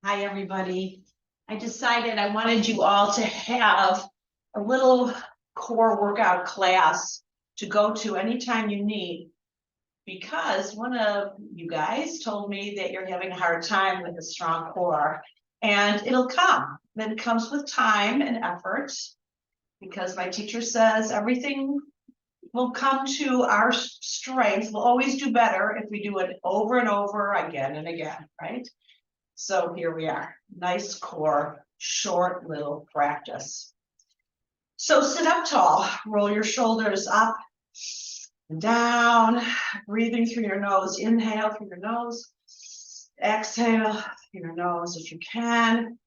Hi, everybody. I decided I wanted you all to have a little core workout class to go to anytime you need, because one of you guys told me that you're having a hard time with a strong core, and it'll come. Then it comes with time and effort, because my teacher says everything will come to our strength. We'll always do better if we do it over and over again and again, right? So here we are, nice core, short little practice. So sit up tall, roll your shoulders up and down, breathing through your nose. Inhale through your nose, exhale through your nose if you can,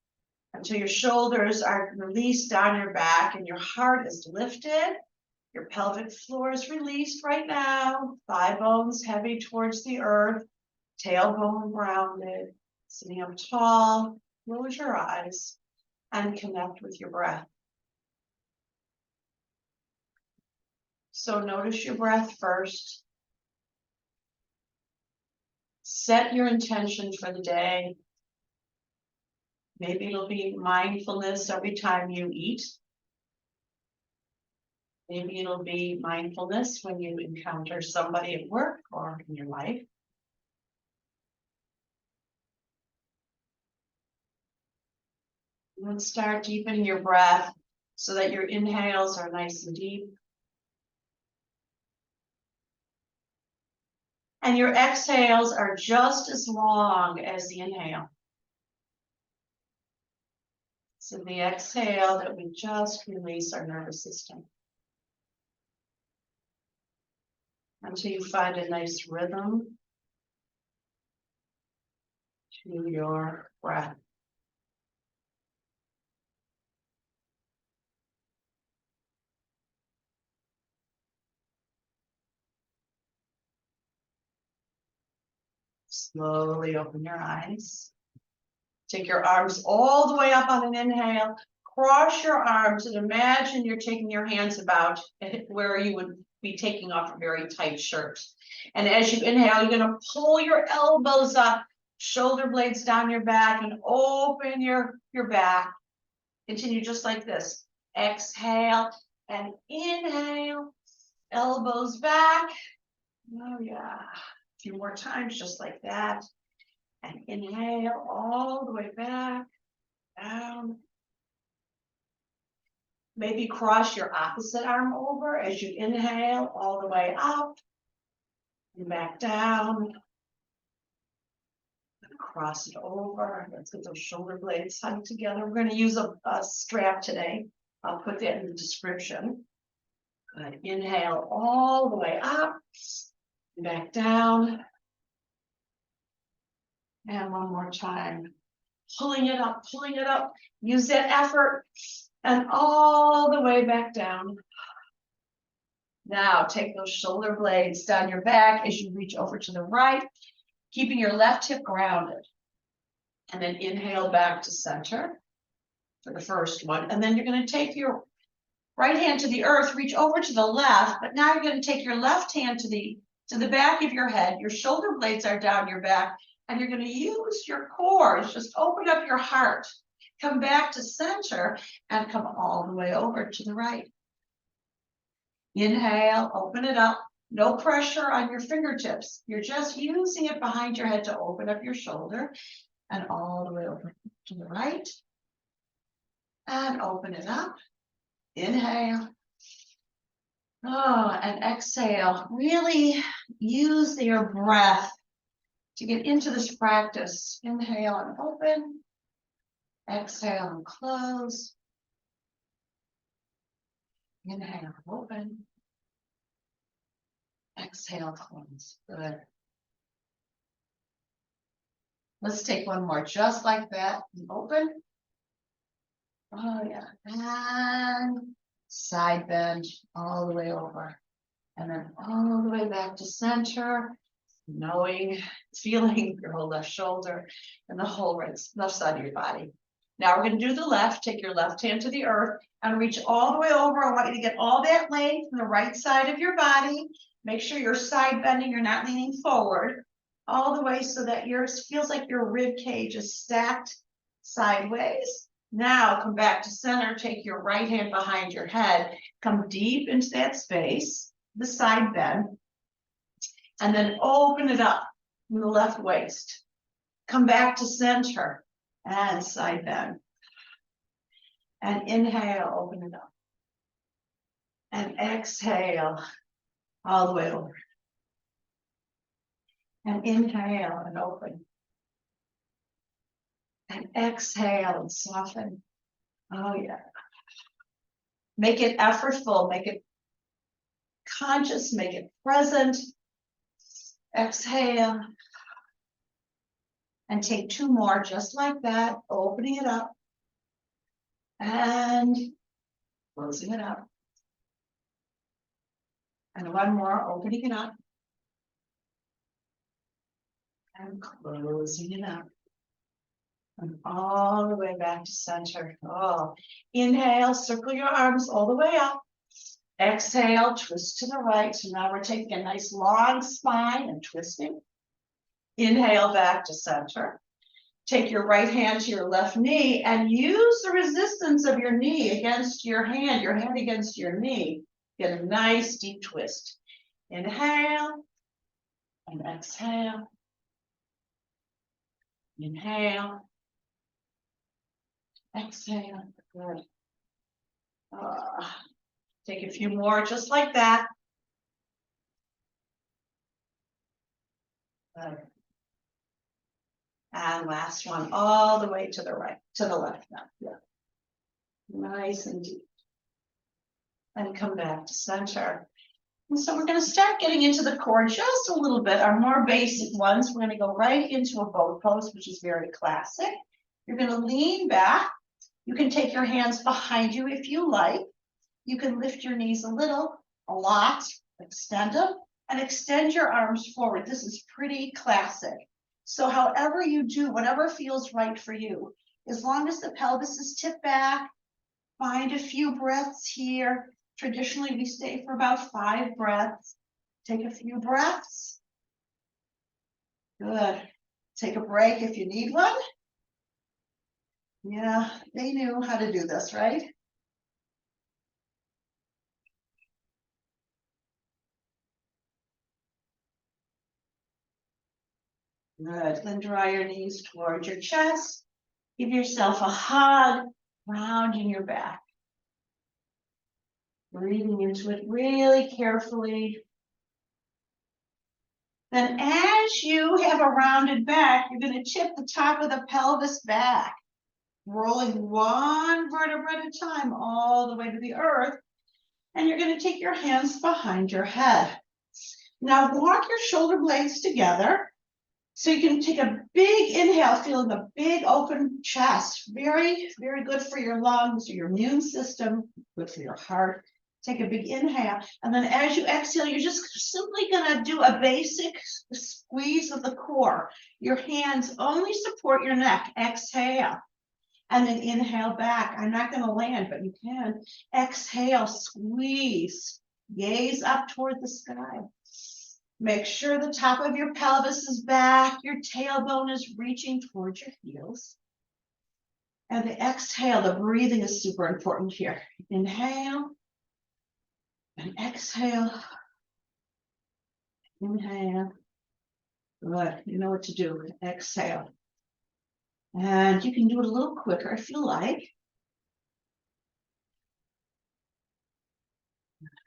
until your shoulders are released down your back and your heart is lifted. Your pelvic floor is released right now, thigh bones heavy towards the earth, tailbone rounded. Sitting up tall, close your eyes and connect with your breath. So notice your breath first. Set your intention for the day. Maybe it'll be mindfulness every time you eat. Maybe it'll be mindfulness when you encounter somebody at work or in your life. And then start deepening your breath so that your inhales are nice and deep. And your exhales are just as long as the inhale. So the exhale that we just release our nervous system. Until you find a nice rhythm to your breath. Slowly open your eyes. Take your arms all the way up on an inhale. Cross your arms and imagine you're taking your hands about where you would be taking off a very tight shirt. And as you inhale, you're going to pull your elbows up, shoulder blades down your back, and open your back. Continue just like this. Exhale and inhale, elbows back. Oh yeah, a few more times just like that. And inhale all the way back, down. Maybe cross your opposite arm over as you inhale all the way up and back down. Cross it over. Let's get those shoulder blades hugged together. We're going to use a strap today. I'll put that in the description. Good. Inhale all the way up, back down. And one more time. Pulling it up, pulling it up. Use that effort. And all the way back down. Now take those shoulder blades down your back as you reach over to the right, keeping your left hip grounded. And then inhale back to center for the first one. And then you're going to take your right hand to the earth, reach over to the left, but now you're going to take your left hand to the back of your head. Your shoulder blades are down your back, and you're going to use your core. Just open up your heart. Come back to center and come all the way over to the right. Inhale, open it up. No pressure on your fingertips. You're just using it behind your head to open up your shoulder and all the way over to the right. And open it up. Inhale. Oh, and exhale. Really use your breath to get into this practice. Inhale and open. Exhale and close. Inhale, open. Exhale, close. Good. Let's take one more just like that. And open. Oh, yeah. And side bend all the way over. And then all the way back to center. Knowing, feeling your whole left shoulder and the whole left side of your body. Now we're going to do the left. Take your left hand to the earth and reach all the way over. I want you to get all that length from the right side of your body. Make sure you're side bending. You're not leaning forward all the way so that yours feels like your rib cage is stacked sideways. Now come back to center, take your right hand behind your head, come deep into that space, the side bend, and then open it up in the left waist. Come back to center and side bend. And inhale, open it up. And exhale all the way over. And inhale and open. And exhale and soften. Oh yeah. Make it effortful, make it conscious, make it present. Exhale. And take two more just like that, opening it up. And closing it up. And one more, opening it up. And closing it up. And all the way back to center. Oh, inhale, circle your arms all the way up. Exhale, twist to the right. So now we're taking a nice long spine and twisting. Inhale back to center. Take your right hand to your left knee and use the resistance of your knee against your hand against your knee. Get a nice deep twist. Inhale and exhale. Inhale. Exhale. Good. Take a few more just like that. Good. And last one, all the way to the right, to the left now. Yeah. Nice and deep. And come back to center. And so we're going to start getting into the core just a little bit, our more basic ones. We're going to go right into a boat pose, which is very classic. You're going to lean back. You can take your hands behind you if you like. You can lift your knees a little, a lot, extend them, and extend your arms forward. This is pretty classic. So however you do, whatever feels right for you, as long as the pelvis is tipped back, find a few breaths here. Traditionally, we stay for about 5 breaths. Take a few breaths. Good. Take a break if you need one. Yeah, they knew how to do this, right? Good. Then draw your knees towards your chest. Give yourself a hug, rounding your back. Breathing into it really carefully. Then as you have a rounded back, you're going to tip the top of the pelvis back, rolling one vertebra at a time all the way to the earth. And you're going to take your hands behind your head. Now walk your shoulder blades together. So you can take a big inhale, feeling the big open chest. Very, very good for your lungs, your immune system, good for your heart. Take a big inhale. And then as you exhale, you're just simply going to do a basic squeeze of the core. Your hands only support your neck. Exhale. And then inhale back. I'm not going to land, but you can. Exhale, squeeze. Gaze up toward the sky. Make sure the top of your pelvis is back. Your tailbone is reaching towards your heels. And the exhale, the breathing is super important here. Inhale. And exhale. Inhale. Good. You know what to do. Exhale. And you can do it a little quicker if you like.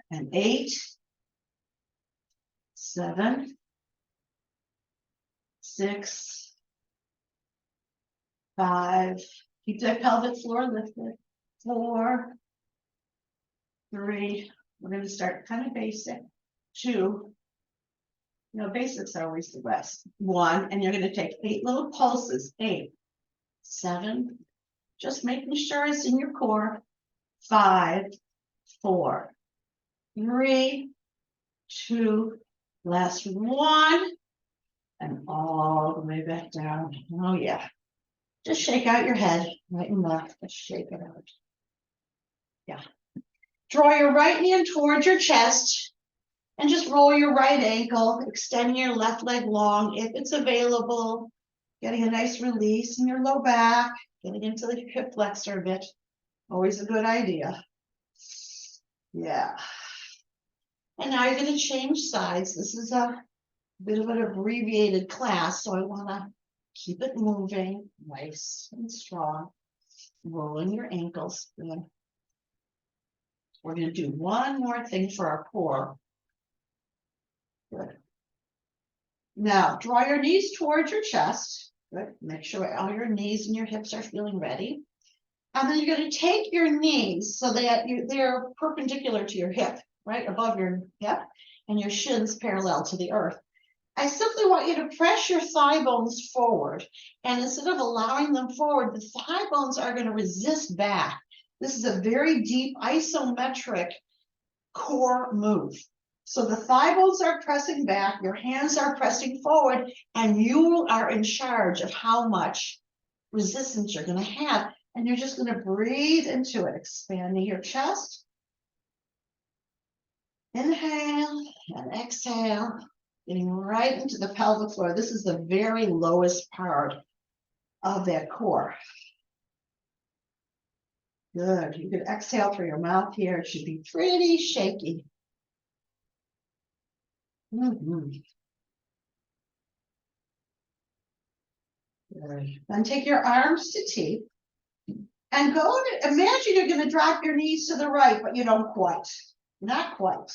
And 8, 7, 6, 5. Keep that pelvic floor lifted. 4, 3. We're going to start kind of basic. 2. Basics are always the best. 1, and you're going to take 8 little pulses. 8, 7. Just making sure it's in your core. 5, 4, 3, 2. Last 1, and all the way back down. Oh yeah. Just shake out your head, right and left. Just shake it out. Yeah. Draw your right hand towards your chest and just roll your right ankle, extending your left leg long if it's available. Getting a nice release in your low back, getting into the hip flexor a bit. Always a good idea. Yeah. And now you're going to change sides. This is a bit of an abbreviated class, so I want to keep it moving, nice and strong. Rolling your ankles. Good. We're going to do one more thing for our core. Good. Now, draw your knees towards your chest. Good. Make sure all your knees and your hips are feeling ready. And then you're going to take your knees so that they're perpendicular to your hip, right above your hip, and your shins parallel to the earth. I simply want you to press your thigh bones forward. And instead of allowing them forward, the thigh bones are going to resist back. This is a very deep isometric core move. So the thigh bones are pressing back, your hands are pressing forward, and you are in charge of how much resistance you're going to have. And you're just going to breathe into it, expanding your chest. Inhale and exhale, getting right into the pelvic floor. This is the very lowest part of that core. Good. You can exhale through your mouth here. It should be pretty shaky. Good. Then take your arms to T and go to, imagine you're going to drop your knees to the right, but you don't quite. Not quite.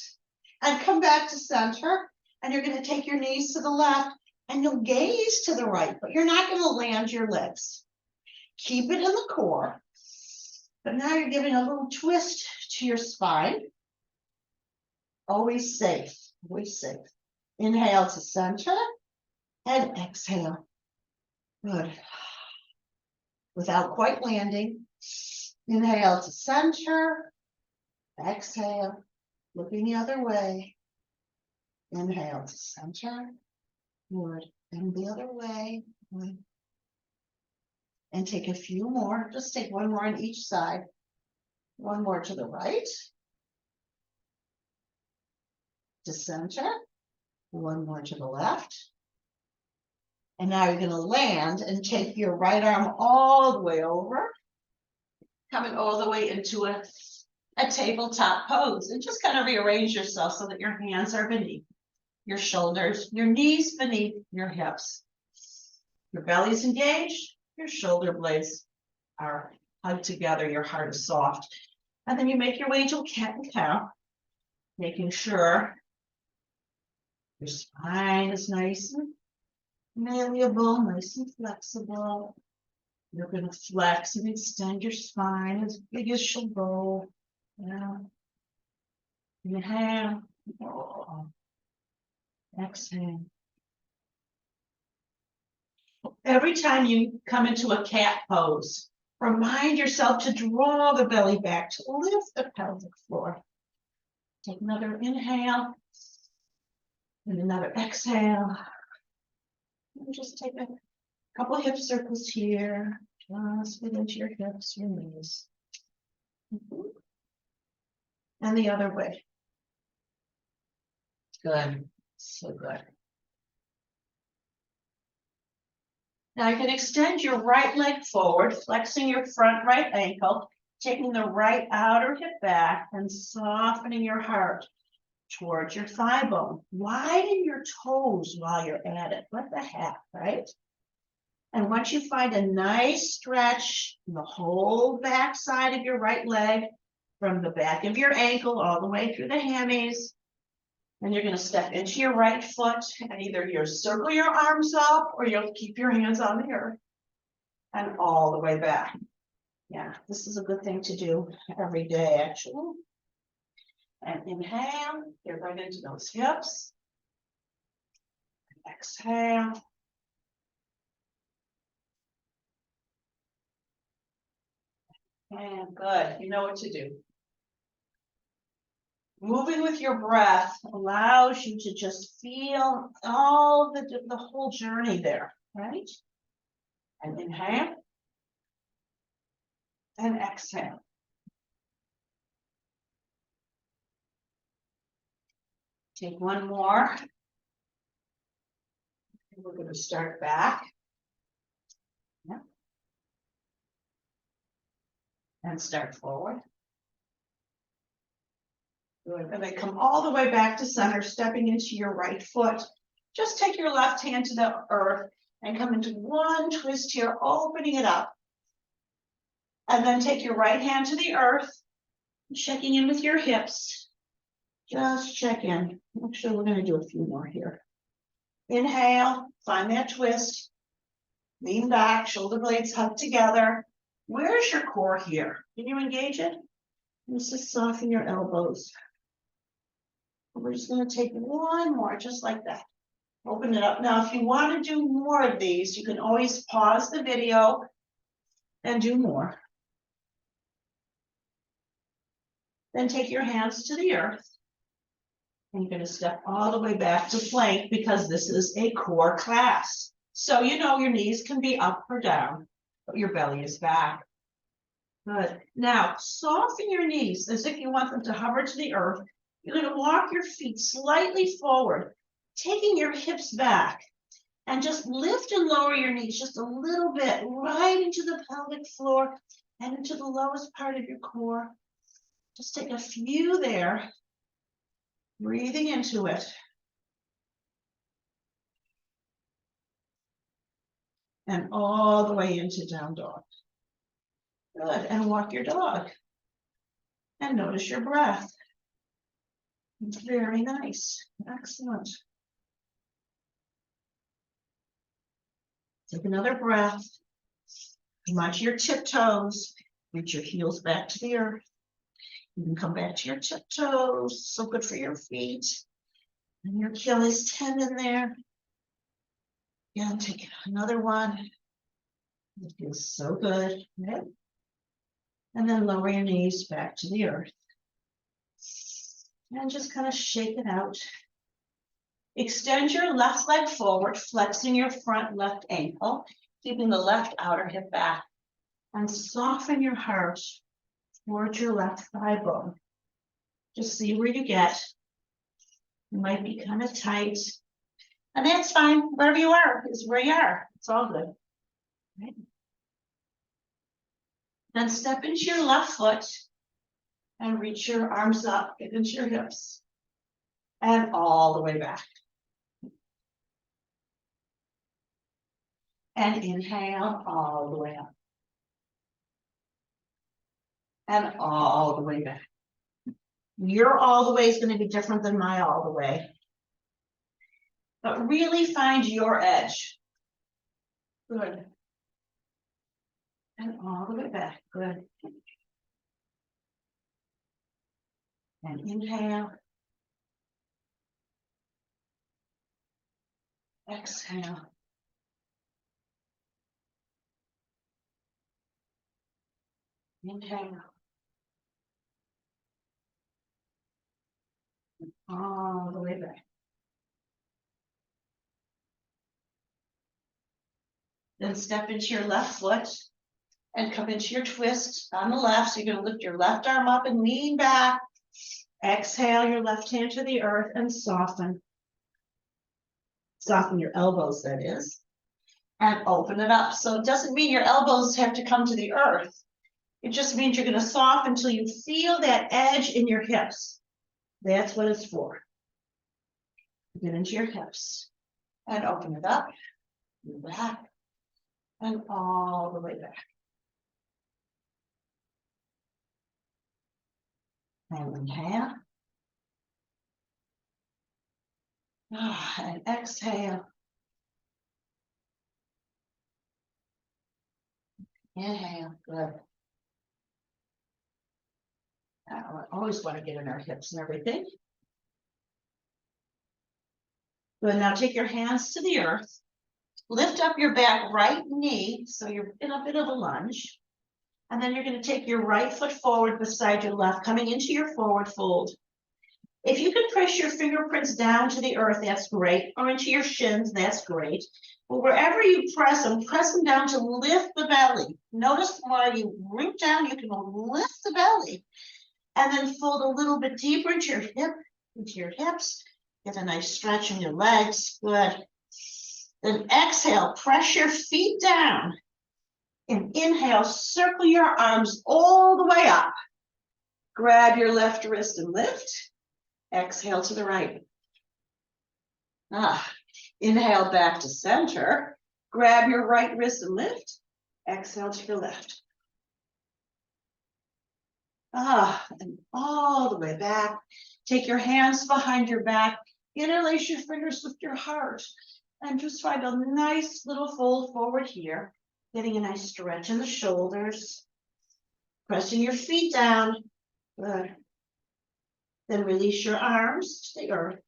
And come back to center, and you're going to take your knees to the left, and you'll gaze to the right, but you're not going to land your legs. Keep it in the core. But now you're giving a little twist to your spine. Always safe, always safe. Inhale to center and exhale. Good. Without quite landing. Inhale to center. Exhale. Looking the other way. Inhale to center. Good. And the other way. Good. And take a few more. Just take one more on each side. One more to the right. To center. One more to the left. And now you're going to land and take your right arm all the way over. Coming all the way into a tabletop pose. And just kind of rearrange yourself so that your hands are beneath your shoulders, your knees beneath your hips. Your belly's engaged, your shoulder blades are hugged together, your heart is soft. And then you make your way to a cat and cow, making sure your spine is nice and malleable, nice and flexible. You're going to flex and extend your spine as big as she'll go. Yeah. Inhale. Oh. Exhale. Every time you come into a cat pose, remind yourself to draw the belly back, to lift the pelvic floor. Take another inhale and another exhale. And just take a couple hip circles here. Just get into your hips, your knees. And the other way. Good. So good. Now you can extend your right leg forward, flexing your front right ankle, taking the right outer hip back and softening your heart towards your thigh bone. Widen your toes while you're at it. What the heck, right? And once you find a nice stretch in the whole back side of your right leg, from the back of your ankle all the way through the hammies, and you're going to step into your right foot and either you'll circle your arms up or you'll keep your hands on the earth and all the way back. Yeah, this is a good thing to do every day, actually. And inhale, get right into those hips. Exhale. And good, you know what to do. Moving with your breath allows you to just feel all the whole journey there, right? And inhale. And exhale. Take one more. We're going to start back. Yeah. And start forward. Good. And then come all the way back to center, stepping into your right foot. Just take your left hand to the earth and come into one twist here, opening it up. And then take your right hand to the earth, checking in with your hips. Just check in. Actually, we're going to do a few more here. Inhale, find that twist. Lean back, shoulder blades hug together. Where's your core here? Can you engage it? Just soften your elbows. We're just going to take one more, just like that. Open it up. Now, if you want to do more of these, you can always pause the video and do more. Then take your hands to the earth. And you're going to step all the way back to plank because this is a core class. So you know your knees can be up or down, but your belly is back. Good. Now, soften your knees as if you want them to hover to the earth. You're going to walk your feet slightly forward, taking your hips back, and just lift and lower your knees just a little bit, right into the pelvic floor and into the lowest part of your core. Just take a few there, breathing into it. And all the way into down dog. Good. And walk your dog. And notice your breath. Very nice. Excellent. Take another breath. Come onto your tiptoes. Reach your heels back to the earth. You can come back to your tiptoes. So good for your feet. And your Achilles tendon there. Again, take another one. It feels so good. Okay. And then lower your knees back to the earth. And just kind of shake it out. Extend your left leg forward, flexing your front left ankle, keeping the left outer hip back. And soften your heart towards your left thigh bone. Just see where you get. You might be kind of tight. And that's fine. Wherever you are is where you are. It's all good. Right? Then step into your left foot and reach your arms up, get into your hips. And all the way back. And inhale all the way up. And all the way back. Your all the way is going to be different than my all the way. But really find your edge. Good. And all the way back. Good. And inhale. Exhale. Inhale. All the way back. Then step into your left foot and come into your twist on the left. So you're going to lift your left arm up and lean back. Exhale your left hand to the earth and soften. Soften your elbows, that is. And open it up. So it doesn't mean your elbows have to come to the earth. It just means you're going to soften until you feel that edge in your hips. That's what it's for. Get into your hips and open it up, back, and all the way back. And inhale. And exhale. Inhale, good. I always want to get in our hips and everything. Good, now take your hands to the earth. Lift up your back right knee, so you're in a bit of a lunge. And then you're going to take your right foot forward beside your left, coming into your forward fold. If you can press your fingerprints down to the earth, that's great, or into your shins, that's great. But wherever you press them down to lift the belly. Notice while you root down, you can lift the belly. And then fold a little bit deeper into your hips. Get a nice stretch in your legs. Good. Then exhale, press your feet down And inhale, circle your arms all the way up. Grab your left wrist and lift. Exhale to the right. Inhale back to center. Grab your right wrist and lift. Exhale to your left. And all the way back. Take your hands behind your back. Interlace your fingers with your heart. And just find a nice little fold forward here. Getting a nice stretch in the shoulders. Pressing your feet down. Good. Then release your arms to the earth.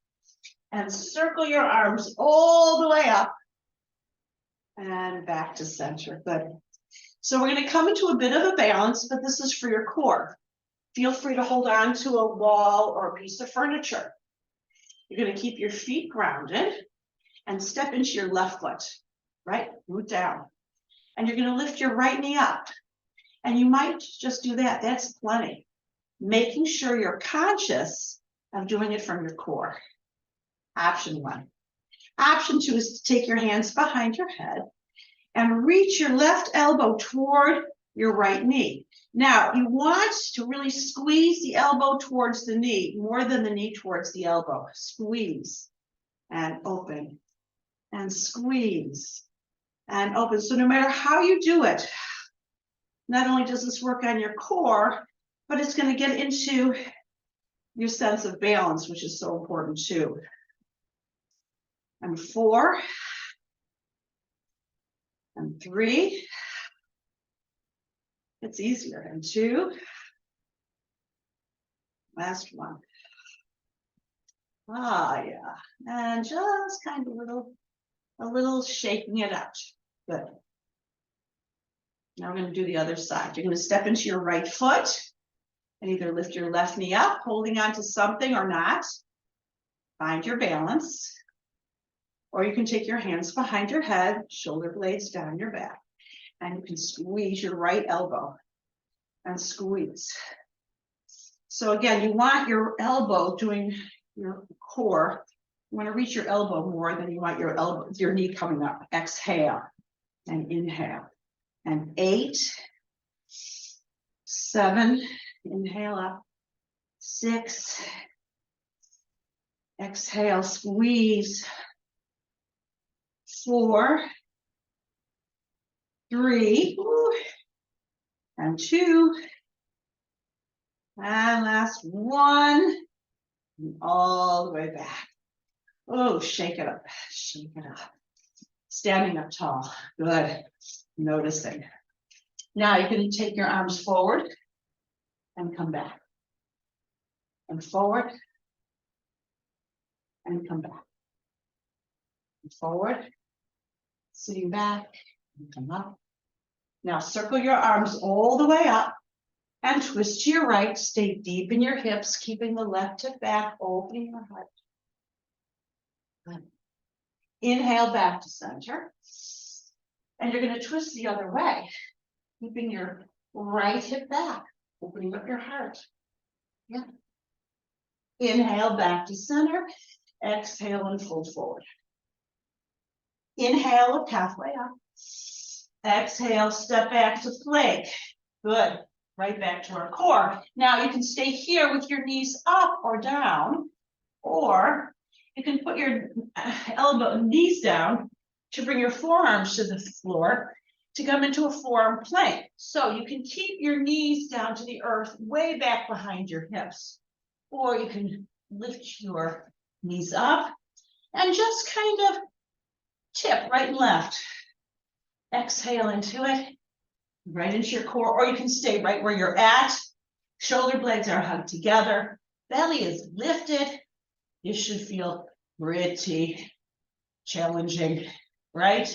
And circle your arms all the way up. And back to center. Good. So we're going to come into a bit of a balance, but this is for your core. Feel free to hold on to a wall or a piece of furniture. You're going to keep your feet grounded and step into your left foot, right? Root down. And you're going to lift your right knee up. And you might just do that. That's plenty. Making sure you're conscious of doing it from your core. Option 1. Option 2 is to take your hands behind your head and reach your left elbow toward your right knee. Now, you want to really squeeze the elbow towards the knee, more than the knee towards the elbow. Squeeze and open and squeeze and open. So no matter how you do it, not only does this work on your core, but it's going to get into your sense of balance, which is so important too. And 4 and 3. It's easier. And 2. Last one. Yeah. And just kind of a little shaking it out. Good. Now we're going to do the other side. You're going to step into your right foot and either lift your left knee up, holding on to something or not. Find your balance. Or you can take your hands behind your head, shoulder blades down your back, and you can squeeze your right elbow and squeeze. So again, you want your elbow doing your core. You want to reach your elbow more than you want your knee coming up. Exhale and inhale. And 8, 7, inhale up. 6, exhale, squeeze. 4, 3, and 2, and last 1, and all the way back. Oh, shake it up, shake it up. Standing up tall, good, noticing. Now you're going to take your arms forward and come back. And forward, and come back. And forward. Sitting back, and come up. Now circle your arms all the way up and twist to your right. Stay deep in your hips, keeping the left hip back, opening your heart. Good. Inhale back to center. And you're going to twist the other way, keeping your right hip back, opening up your heart. Yeah. Inhale back to center. Exhale and fold forward. Inhale, look halfway up. Exhale, step back to plank. Good. Right back to our core. Now you can stay here with your knees up or down, or you can put your knees down to bring your forearms to the floor to come into a forearm plank. So you can keep your knees down to the earth way back behind your hips, or you can lift your knees up and just kind of tip right and left. Exhale into it, right into your core, or you can stay right where you're at. Shoulder blades are hugged together. Belly is lifted. You should feel pretty challenging, right?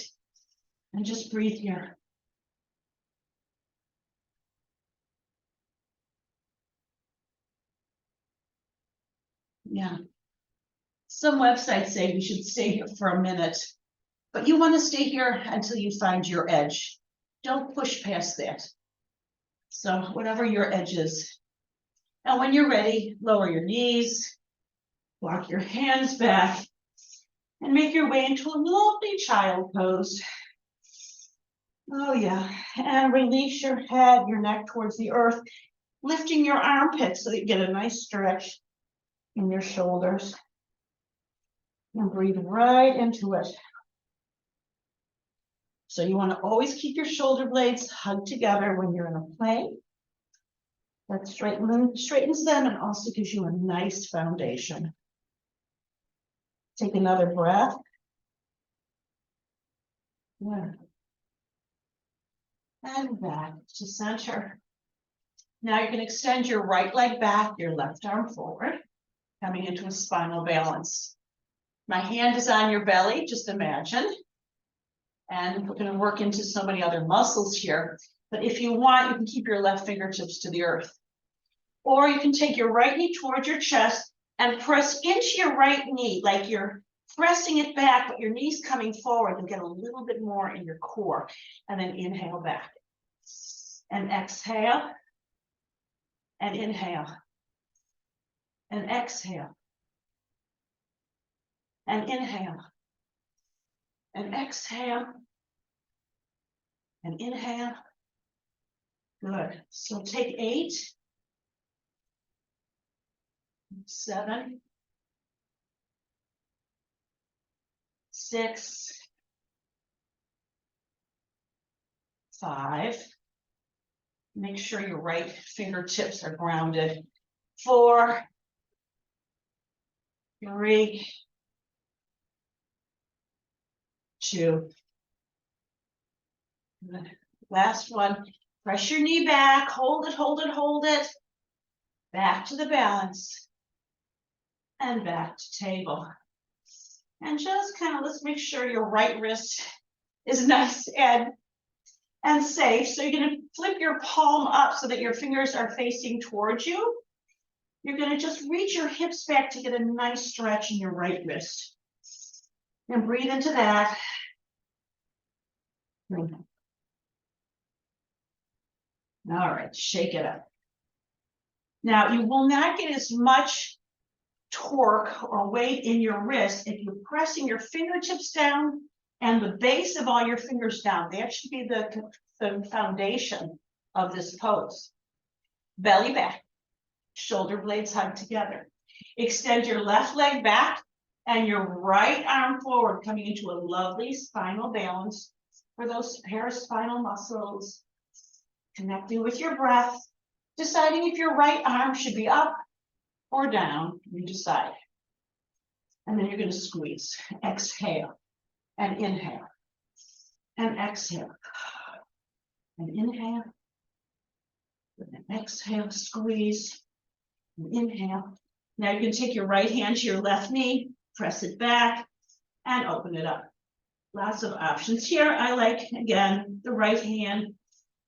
And just breathe here. Yeah. Some websites say we should stay here for a minute, but you want to stay here until you find your edge. Don't push past that. So whatever your edge is. Now when you're ready, lower your knees, walk your hands back, and make your way into a lovely child pose. Oh, yeah. And release your head, your neck towards the earth, lifting your armpits so that you get a nice stretch in your shoulders. And breathe right into it. So you want to always keep your shoulder blades hugged together when you're in a plank. That straightens them and also gives you a nice foundation. Take another breath. Yeah. And back to center. Now you can extend your right leg back, your left arm forward, coming into a spinal balance. My hand is on your belly, just imagine. And we're going to work into so many other muscles here. But if you want, you can keep your left fingertips to the earth. Or you can take your right knee towards your chest and press into your right knee, like you're pressing it back, but your knee's coming forward, and get a little bit more in your core. And then inhale back. And exhale. And inhale. And exhale. And inhale. And exhale. And inhale. Good. So take 8, 7, 6, 5. Make sure your right fingertips are grounded. 4, 3, 2. Good. Last one. Press your knee back. Hold it, hold it, hold it. Back to the balance. And back to table. And just kind of, let's make sure your right wrist is nice and safe. So you're going to flip your palm up so that your fingers are facing towards you. You're going to just reach your hips back to get a nice stretch in your right wrist. And breathe into that. All right, shake it up. Now, you will not get as much torque or weight in your wrist if you're pressing your fingertips down and the base of all your fingers down. That should be the foundation of this pose. Belly back, shoulder blades hugged together. Extend your left leg back and your right arm forward, coming into a lovely spinal balance for those paraspinal muscles. Connecting with your breath, deciding if your right arm should be up or down, you decide. And then you're going to squeeze. Exhale and inhale and exhale and inhale and exhale, squeeze and inhale. Now you can take your right hand to your left knee, press it back and open it up. Lots of options here. I like, again, the right hand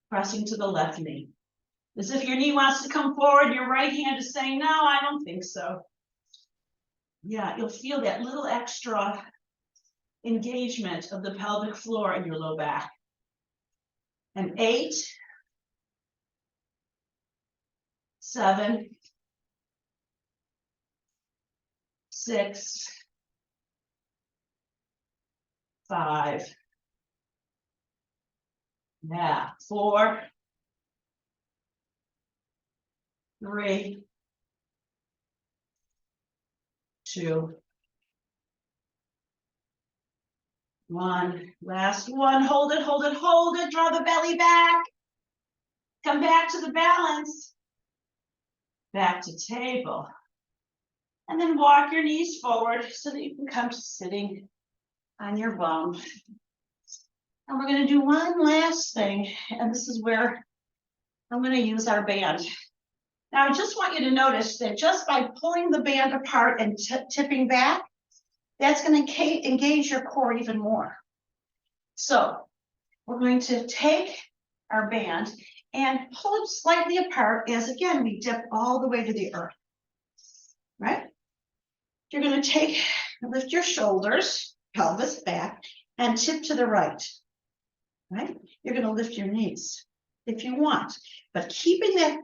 pressing to the left knee. As if your knee wants to come forward, your right hand is saying, no, I don't think so. Yeah, you'll feel that little extra engagement of the pelvic floor and your low back. And 8, 7, 6, 5. Yeah, 4, 3, 2, 1. Last one. Hold it, hold it, hold it. Draw the belly back. Come back to the balance. Back to table. And then walk your knees forward so that you can come to sitting on your bum. And we're going to do one last thing. And this is where I'm going to use our band. Now, I just want you to notice that just by pulling the band apart and tipping back, that's going to engage your core even more. So we're going to take our band and pull it slightly apart as, again, we dip all the way to the earth, right? You're going to lift your shoulders, pelvis back, and tip to the right, right? You're going to lift your knees if you want, but keeping that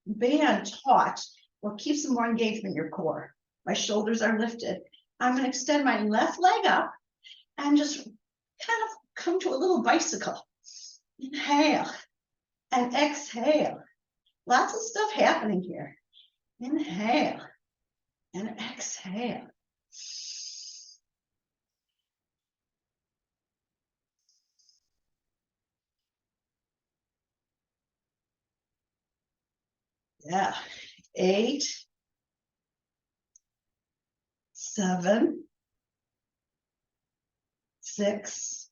band taut will keep some more engagement in your core. My shoulders are lifted. I'm going to extend my left leg up and just kind of come to a little bicycle. Inhale and exhale. Lots of stuff happening here. Inhale and exhale. Yeah, 8, 7, 6,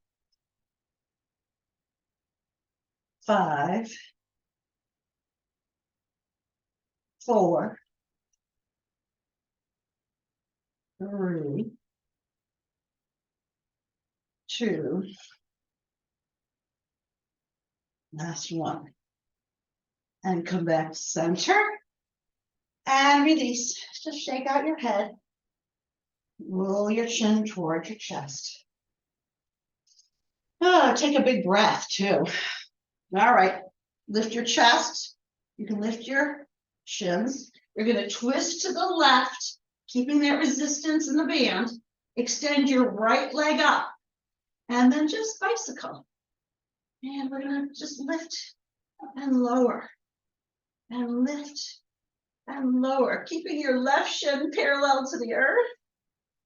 5, 4, 3, 2, last one. And come back to center. And release. Just shake out your head. Roll your chin towards your chest. Oh, take a big breath too. All right. Lift your chest. You can lift your shins. You're going to twist to the left, keeping that resistance in the band. Extend your right leg up. And then just bicycle. And we're going to just lift and lower. And lift and lower. Keeping your left shin parallel to the earth.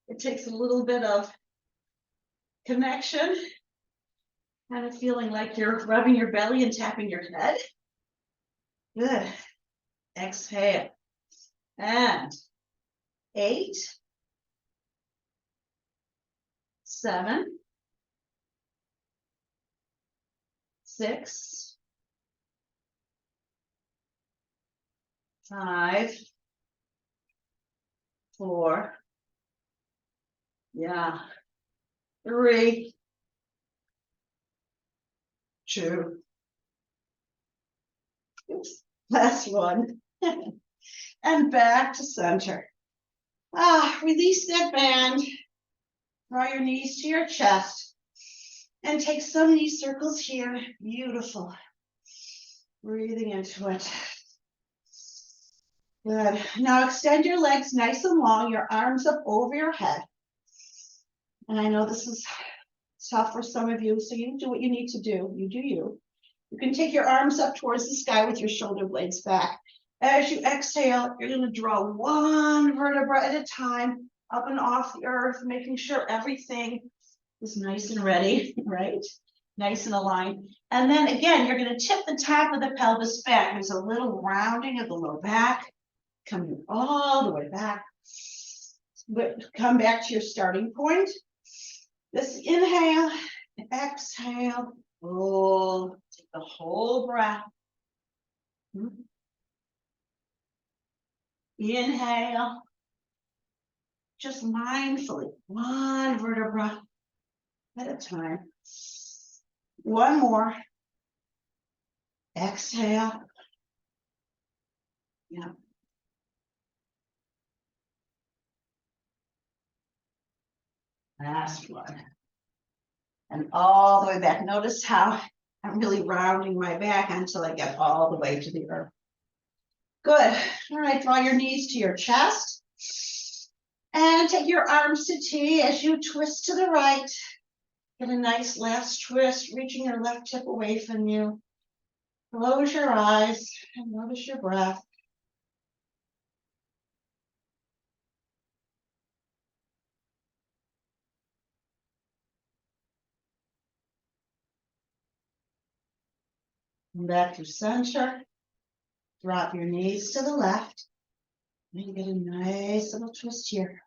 It takes a little bit of connection. Kind of feeling like you're rubbing your belly and tapping your head. Good. Exhale. And 8, 7, 6, 5, 4, yeah, 3, 2, oops, last one. And back to center. Release that band. Draw your knees to your chest. And take some knee circles here. Beautiful. Breathing into it. Good. Now extend your legs nice and long, your arms up over your head. And I know this is tough for some of you, so you do what you need to do. You do you. You can take your arms up towards the sky with your shoulder blades back. As you exhale, you're going to draw one vertebra at a time up and off the earth, making sure everything is nice and ready, right? Nice and aligned. And then again, you're going to tip the top of the pelvis back. There's a little rounding of the low back, coming all the way back. But come back to your starting point. This inhale, exhale, roll, take the whole breath. Inhale, just mindfully, one vertebra at a time. One more. Exhale. Yeah. Last one. And all the way back. Notice how I'm really rounding my back until I get all the way to the earth. Good. All right, draw your knees to your chest. And take your arms to T as you twist to the right. Get a nice last twist, reaching your left hip away from you. Close your eyes and notice your breath. Come back to center. Drop your knees to the left. And get a nice little twist here.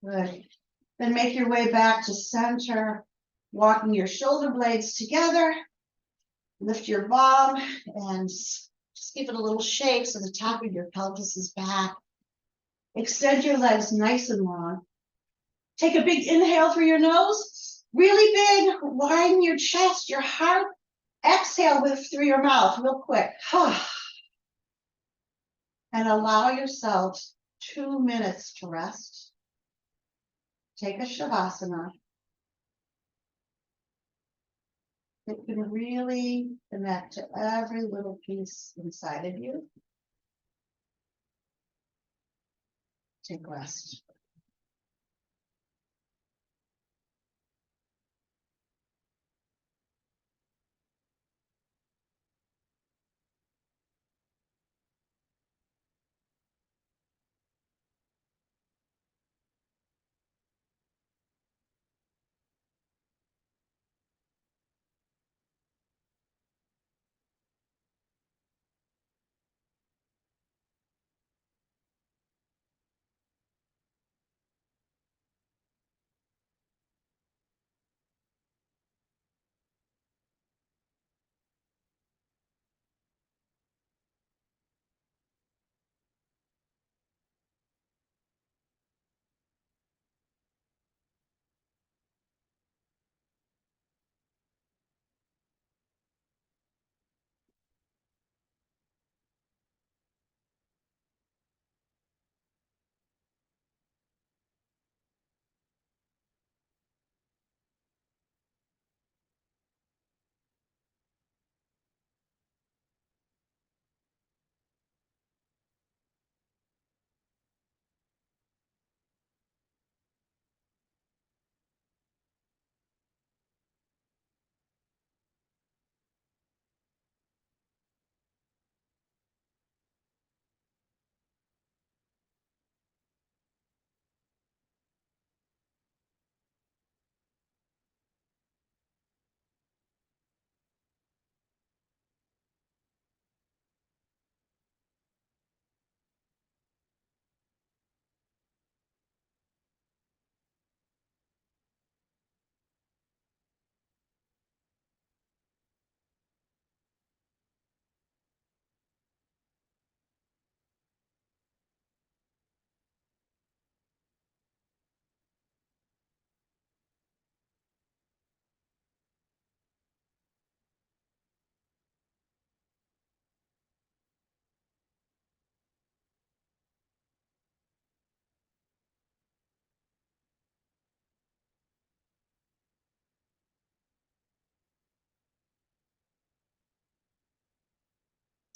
Good. Then make your way back to center, walking your shoulder blades together. Lift your bum and just give it a little shake so the top of your pelvis is back. Extend your legs nice and long. Take a big inhale through your nose. Really big. Widen your chest, your heart. Exhale through your mouth real quick. And allow yourself 2 minutes to rest. Take a Shavasana. It can really connect to every little piece inside of you. Take rest.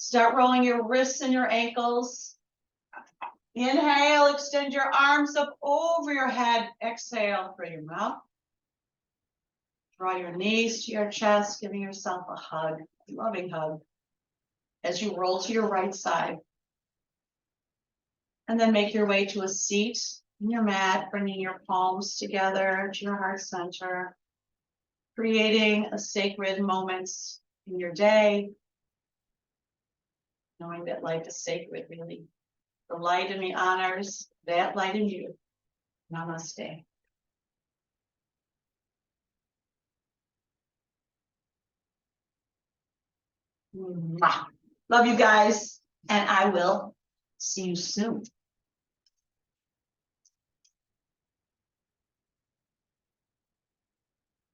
Start rolling your wrists and your ankles. Inhale, extend your arms up over your head. Exhale through your mouth. Draw your knees to your chest, giving yourself a hug, a loving hug, as you roll to your right side. And then make your way to a seat in your mat, bringing your palms together to your heart center, creating a sacred moment in your day, knowing that life is sacred, really. The light in me honors that light in you. Namaste. Mwah. Love you guys, and I will see you soon.